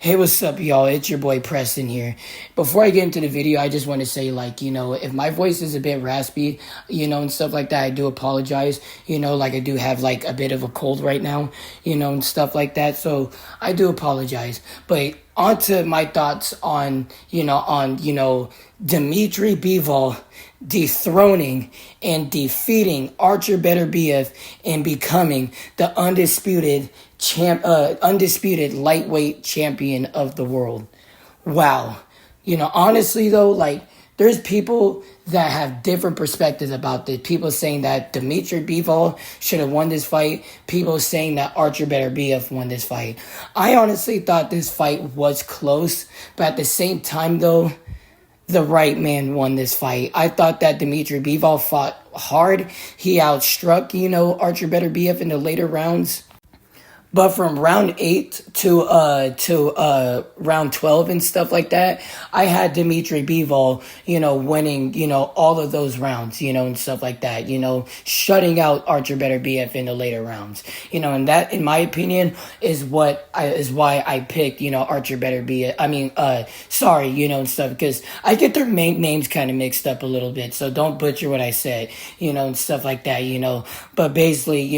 Hey, what's up, y'all? It's your boy Preston here. Before I get into the video, I just want to say, if my voice is a bit raspy, and stuff like that, I do apologize. I do have, a bit of a cold right now, and stuff like that. So I do apologize. But on to my thoughts on Dimtry Bivol dethroning and defeating Artur Beterbiev and becoming the undisputed lightweight champion of the world. Wow. Honestly though, there's people that have different perspectives about this. People saying that Dimtry Bivol should have won this fight. People saying that Artur Beterbiev won this fight. I honestly thought this fight was close, but at the same time though, the right man won this fight. I thought that Dimtry Bivol fought hard. He outstruck, Artur Beterbiev in the later rounds. But from round 8 to round 12 and stuff like that, I had Dimtry Bivol, winning, all of those rounds, and stuff like that, shutting out Artur Beterbiev in the later rounds, and that, in my opinion, is why I picked, Artur Beterbiev. And stuff, because I get their main names kind of mixed up a little bit, so don't butcher what I said, and stuff like that, But basically,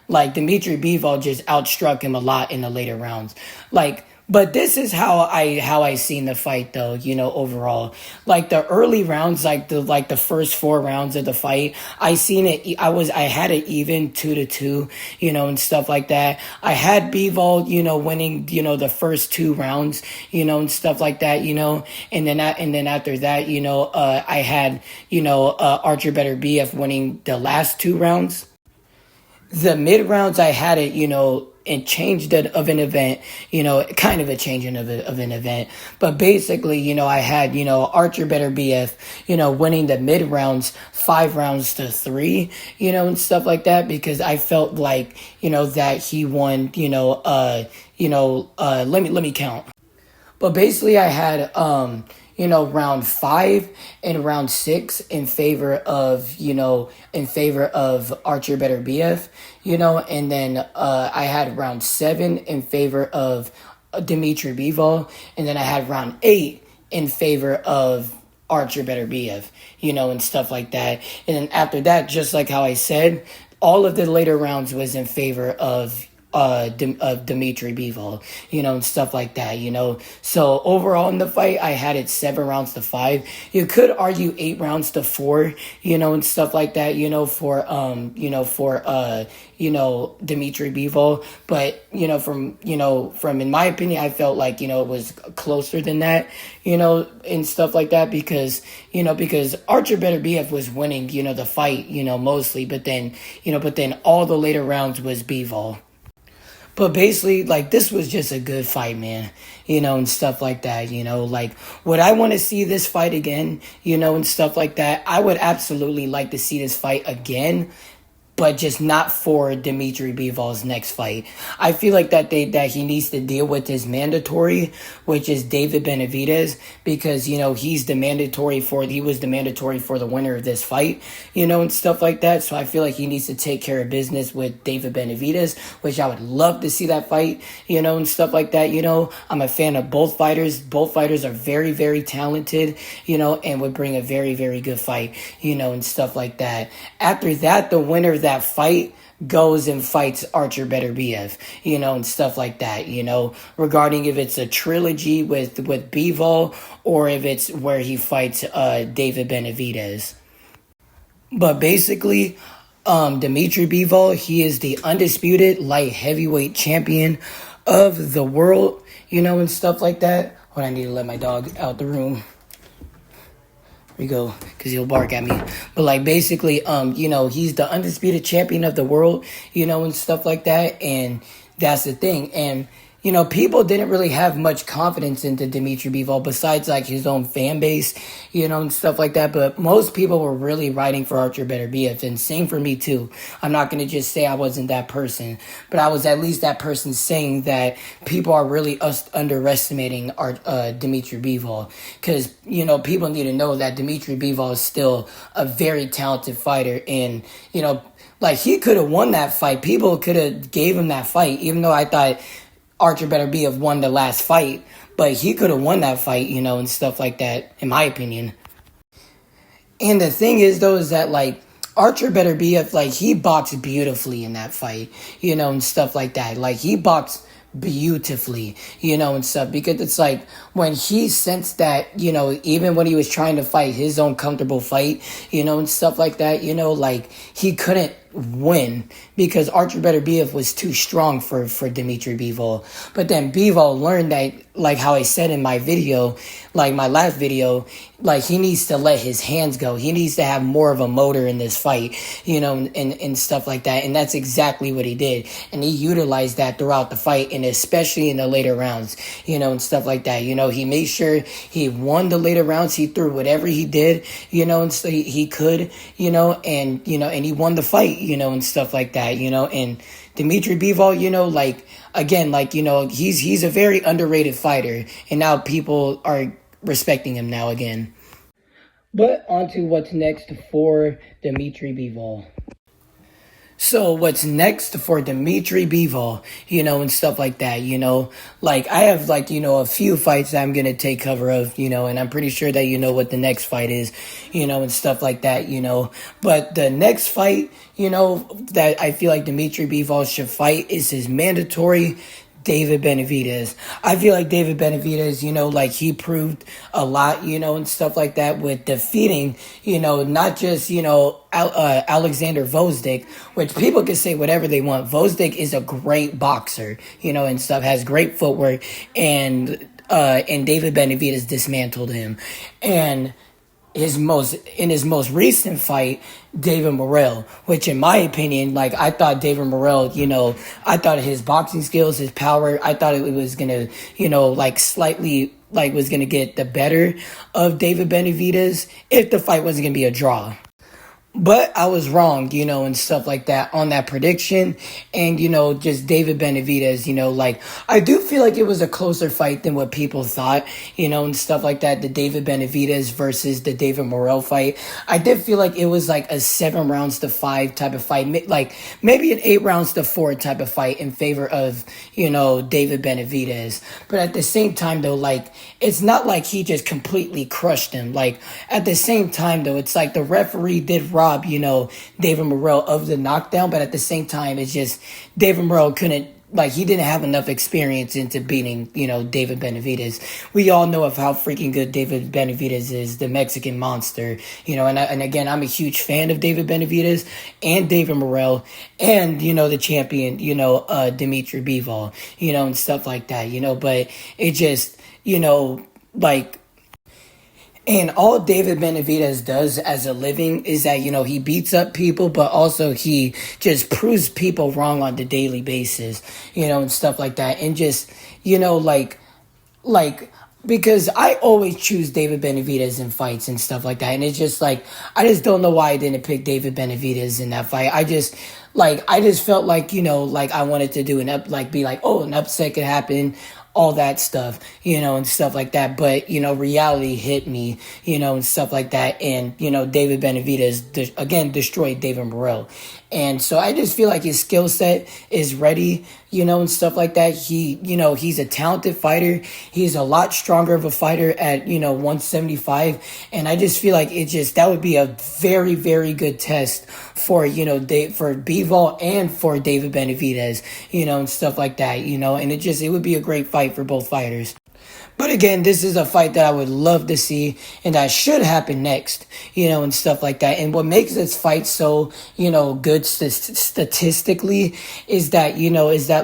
Dimtry Bivol just outstruck him a lot in the later rounds. But this is how I seen the fight though, overall. The early rounds, the first 4 rounds of the fight, I had it even 2-2, and stuff like that. I had Bivol, winning, the first 2 rounds, and stuff like that, and then after that, I had, Artur Beterbiev winning the last 2 rounds. The mid rounds, I had it, and changed it of an event, kind of a changing of an event. But basically, I had, Artur Beterbiev, winning the mid rounds 5-3, and stuff like that, because I felt like, that he won, let me count. But basically I had, round 5 and round 6 in favor of Artur Beterbiev, and then I had round 7 in favor of Dimtry Bivol, and then I had round 8 in favor of Artur Beterbiev, and stuff like that. And then after that, just like how I said, all of the later rounds was in favor of Dimtry Bivol, and stuff like that, So overall in the fight, I had it 7 rounds to 5. You could argue 8 rounds to 4, and stuff like that, for Dimtry Bivol. But, from in my opinion, I felt like, it was closer than that, and stuff like that, because Artur Beterbiev was winning, the fight, mostly, but then all the later rounds was Bivol. But basically, this was just a good fight, man, and stuff like that, would I want to see this fight again, and stuff like that? I would absolutely like to see this fight again, but just not for Dimtry Bivol's next fight. I feel like that he needs to deal with his mandatory, which is David Benavidez, because, he was the mandatory for the winner of this fight, and stuff like that. So I feel like he needs to take care of business with David Benavidez, which I would love to see that fight, and stuff like that. I'm a fan of both fighters. Both fighters are very, very talented, and would bring a very, very good fight, and stuff like that. After that, the winner of that fight goes and fights Artur Beterbiev, and stuff like that, regarding if it's a trilogy with Bivol or if it's where he fights David Benavidez. But basically, Dimtry Bivol, he is the undisputed light heavyweight champion of the world, and stuff like that. Hold on, I need to let my dog out the room. We go, because he'll bark at me. But basically, he's the undisputed champion of the world, and stuff like that. And that's the thing. And people didn't really have much confidence into Dimtry Bivol besides his own fan base, and stuff like that. But most people were really riding for Artur Beterbiev, and same for me too. I'm not going to just say I wasn't that person, but I was at least that person saying that people are really underestimating Dimtry Bivol, because people need to know that Dimtry Bivol is still a very talented fighter, and he could have won that fight. People could have gave him that fight, even though I thought Artur Beterbiev won the last fight, but he could have won that fight, and stuff like that, in my opinion. And the thing is, though, is that, like, Artur Beterbiev, like, he boxed beautifully in that fight, and stuff like that. Like, he boxed beautifully, and stuff, because it's like when he sensed that, even when he was trying to fight his own comfortable fight, and stuff like that, like, he couldn't win because Artur Beterbiev was too strong for Dimtry Bivol. But then Bivol learned that, like how I said in my video, like my last video, like he needs to let his hands go. He needs to have more of a motor in this fight, and stuff like that. And that's exactly what he did. And he utilized that throughout the fight, and especially in the later rounds, and stuff like that. He made sure he won the later rounds. He threw whatever he did, and so he could, and he won the fight, and stuff like that, and Dimtry Bivol, like, again, like, he's a very underrated fighter, and now people are respecting him now again. But on to what's next for Dimtry Bivol. So what's next for Dimtry Bivol, and stuff like that, like I have like, a few fights that I'm going to take cover of, and I'm pretty sure that what the next fight is, and stuff like that, but the next fight, that I feel like Dimtry Bivol should fight is his mandatory David Benavidez. I feel like David Benavidez, like he proved a lot, and stuff like that with defeating, not just, Alexander Gvozdyk, which people can say whatever they want. Gvozdyk is a great boxer, and stuff, has great footwork, and David Benavidez dismantled him. And his most recent fight, David Morrell, which in my opinion, like I thought David Morrell, I thought his boxing skills, his power, I thought it was gonna, like slightly like was gonna get the better of David Benavidez if the fight wasn't gonna be a draw. But I was wrong, and stuff like that on that prediction. And, just David Benavidez, like, I do feel like it was a closer fight than what people thought, and stuff like that. The David Benavidez versus the David Morrell fight. I did feel like it was like a 7 rounds to 5 type of fight, like maybe an 8 rounds to 4 type of fight in favor of, David Benavidez. But at the same time, though, like, it's not like he just completely crushed him. Like, at the same time, though, it's like the referee did rob, David Morrell of the knockdown, but at the same time, it's just David Morrell couldn't, like, he didn't have enough experience into beating, David Benavidez. We all know of how freaking good David Benavidez is, the Mexican monster, and again, I'm a huge fan of David Benavidez and David Morrell and, the champion, Dimtry Bivol, and stuff like that, but it just, like, and all David Benavidez does as a living is that, he beats up people, but also he just proves people wrong on the daily basis, and stuff like that. And just, like, because I always choose David Benavidez in fights and stuff like that. And it's just like, I just don't know why I didn't pick David Benavidez in that fight. I just felt like, like I wanted to do be like, oh, an upset could happen, all that stuff, and stuff like that. But, reality hit me, and stuff like that. And, David Benavidez, again, destroyed David Morrell. And so I just feel like his skill set is ready, and stuff like that. He, he's a talented fighter. He's a lot stronger of a fighter at, 175. And I just feel like that would be a very, very good test for, for Bivol and for David Benavidez, and stuff like that, and it would be a great fight for both fighters. But again, this is a fight that I would love to see and that should happen next, and stuff like that. And what makes this fight so, good statistically is that,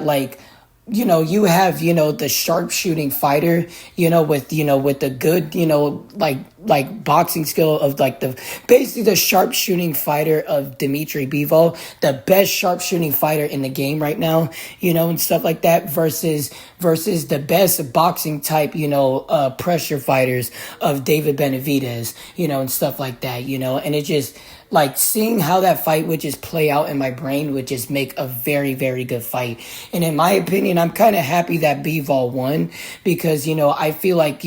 like, you have, the sharpshooting fighter, with the good, like boxing skill of basically the sharpshooting fighter of Dimtry Bivol, the best sharpshooting fighter in the game right now, and stuff like that versus the best boxing type, pressure fighters of David Benavidez, and stuff like that, and it just, like, seeing how that fight would just play out in my brain would just make a very, very good fight. And in my opinion, I'm kind of happy that Bivol won because, I feel like,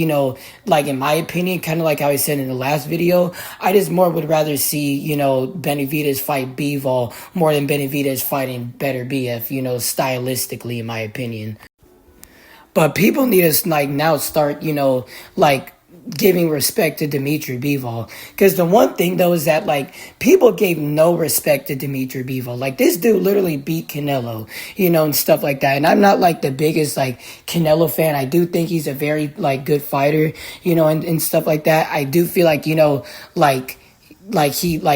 like in my opinion, kind of like how I said in the last video, I just more would rather see, Benavidez fight Bivol more than Benavidez fighting Beterbiev, stylistically, in my opinion. But people need to like now start, like giving respect to Dimtry Bivol. Because the one thing though is that like people gave no respect to Dimtry Bivol. Like this dude literally beat Canelo, and stuff like that. And I'm not like the biggest like Canelo fan. I do think he's a very like good fighter, and stuff like that. I do feel like,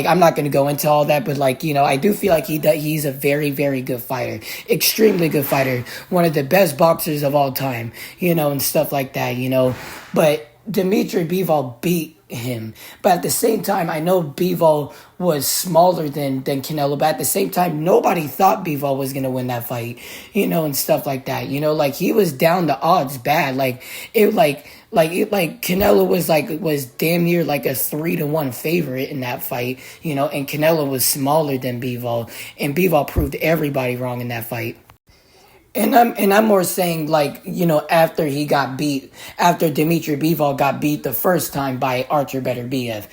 I'm not going to go into all that, but I do feel like he's a very, very good fighter, extremely good fighter, one of the best boxers of all time, and stuff like that, but Dimtry Bivol beat him. But at the same time, I know Bivol was smaller than Canelo, but at the same time, nobody thought Bivol was going to win that fight, and stuff like that, like he was down the odds bad. Canelo was damn near like a 3-1 favorite in that fight, and Canelo was smaller than Bivol, and Bivol proved everybody wrong in that fight. And I'm more saying after Dimtry Bivol got beat the first time by Artur Beterbiev,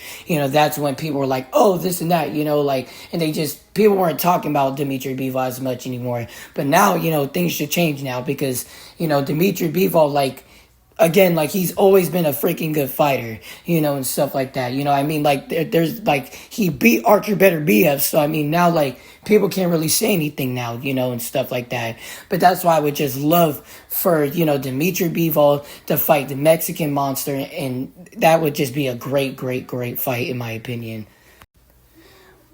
that's when people were like, oh, this and that, and people weren't talking about Dimtry Bivol as much anymore. But now, things should change now because, Dimtry Bivol, again, he's always been a freaking good fighter, and stuff like that. There's he beat Artur Beterbiev, so now people can't really say anything now, and stuff like that. But that's why I would just love for, Dimtry Bivol to fight the Mexican Monster, and that would just be a great, great, great fight in my opinion.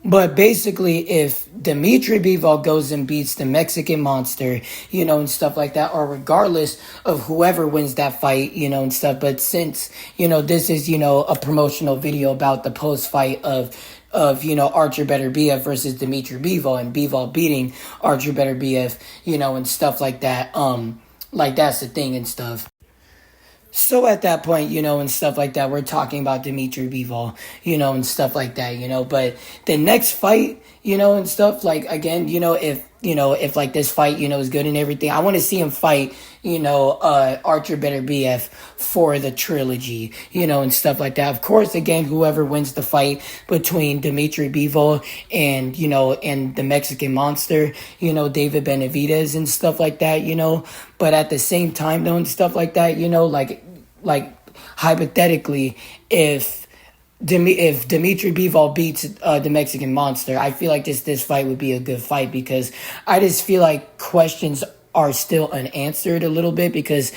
But basically, if Dimtry Bivol goes and beats the Mexican Monster, and stuff like that, or regardless of whoever wins that fight, and stuff. But since, this is, a promotional video about the post-fight of Artur Beterbiev versus Dimtry Bivol and Bivol beating Artur Beterbiev, and stuff like that, that's the thing and stuff. So at that point, and stuff like that, we're talking about Dimtry Bivol, and stuff like that, but the next fight, and stuff again, if this fight, is good and everything, I want to see him fight, Artur Beterbiev for the trilogy, and stuff like that. Of course, again, whoever wins the fight between Dimtry Bivol and, and the Mexican Monster, David Benavidez and stuff like that, but at the same time, though, and stuff like that, hypothetically, if Dimtry Bivol beats the Mexican Monster, I feel like this fight would be a good fight because I just feel like questions are still unanswered a little bit because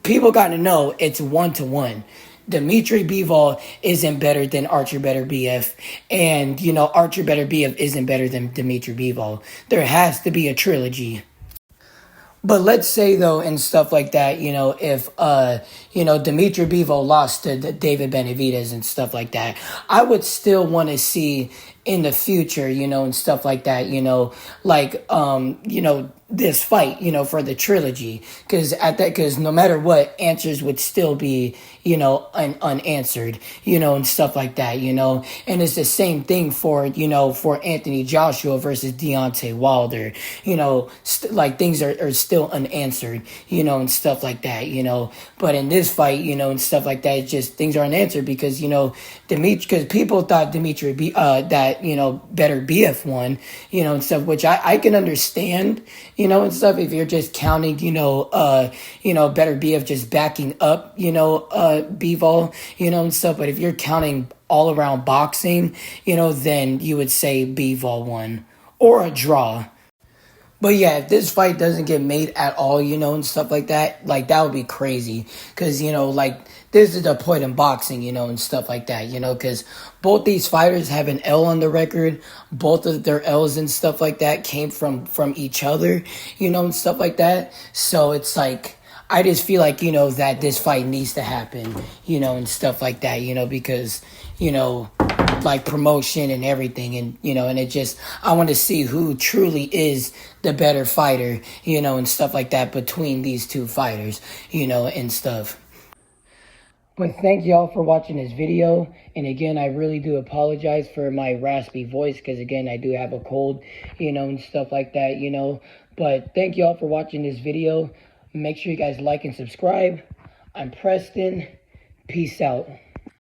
people got to know it's 1-1. Dimtry Bivol isn't better than Artur Beterbiev, and Artur Beterbiev isn't better than Dimtry Bivol. There has to be a trilogy. But let's say, though, and stuff like that, if, Dimtry Bivol lost to David Benavidez and stuff like that, I would still want to see in the future, and stuff like that, this fight, for the trilogy. Because no matter what, answers would still be, unanswered, and stuff like that, And it's the same thing for, for Anthony Joshua versus Deontay Wilder, things are still unanswered, and stuff like that, But in this fight, and stuff like that, it's just things are unanswered because, because people thought Beterbiev won, and stuff, which I can understand, and stuff if you're just counting, Beterbiev just backing up, Bivol, and stuff. But if you're counting all around boxing, then you would say Bivol won or a draw. But yeah, if this fight doesn't get made at all, and stuff like that would be crazy. Because, this is the point in boxing, and stuff like that, because both these fighters have an L on the record. Both of their L's and stuff like that came from each other, and stuff like that. So it's I just feel like, that this fight needs to happen, and stuff like that, because, promotion and everything. And, and it just, I want to see who truly is the better fighter, and stuff like that between these two fighters, and stuff. But thank y'all for watching this video. And again, I really do apologize for my raspy voice because, again, I do have a cold, and stuff like that, But thank y'all for watching this video. Make sure you guys like and subscribe. I'm Preston. Peace out.